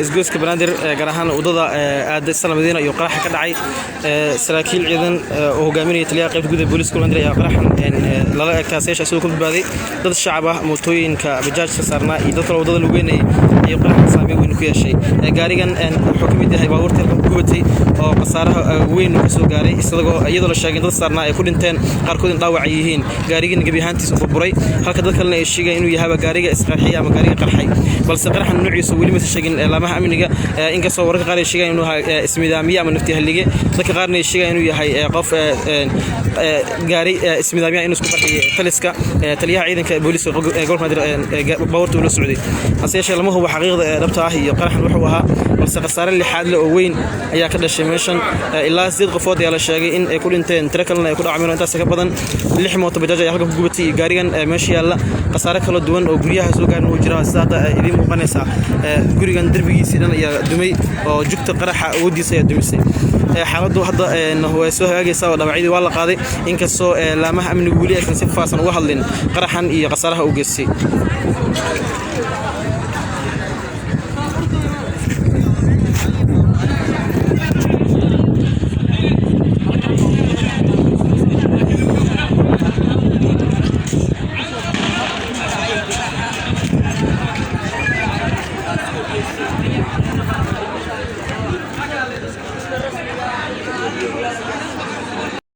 isgoyska banaadir gaar ahaan wadada aad Salaamadiina iyo qarax ka dhacay saraakiil ciidan oo hogaaminaya taliyaha qaybta gudaha booliska banaadir ayaa qaraxan lala ekaaseesha soo ku badbaaday dad shacab ah mootooyinka bajaajka saarnaa iyo dadka wadada lagu weynay iyo qarax saameyn weyn ku yeeshay gaarigan wuxuu ka mid yahay baabuurta gubatay oo qasaaraha weyn ka soo gaaray iyadoo la sheegay dad saarnaa ay ku dhinteen qaarkood in dhaawac yihiin gaarigan gabi ahaantiisa burburay halka dad kalena ay sheegeen inuu yahay gaariga isqarxiyay ama gaariga qarxay balse qaraxan nuuciisa weli ma sheegin laamaha amniga inkastoo wararka qaar ay sheegeen inuu yahay ismidaamiye ama nafti halige dadka qaarna ay sheegeen inuu yahay qof gaari ismidaamiye inuu isku qarxiyay taliska taliyaha ciidanka booliska gobolka Banaadir baabuurta uu la socday hase yeeshee lama hubo xaqiiqda dhabta ah iyo qaraxan wuxuu ahaa balse qasaare lixaad leh oo weyn ayaa ka dhashay meeshan ilaa 8 qofood ayaa la sheegay in ay ku dhinteen tiro kalena ay ku dhacmeen intaas ka badan 6 mooto bajaaj ayaa halka ku gubatay gaarigan meesha yaala qasaare kala duwan oo guryaha soo gaarin oo jira sida idin muuqanaysa gurigan darbigiisa dhan ayaa dumay oo jugta qaraxa awoodiisa ayaa dumisay xaaladdu hadda way soo hagaagaysaa oo dhawacyadii waa la qaaday inkastoo laamaha amnigu weli aysan si faahfaahsan uga hadlin qaraxan iyo qasaaraha uu geystay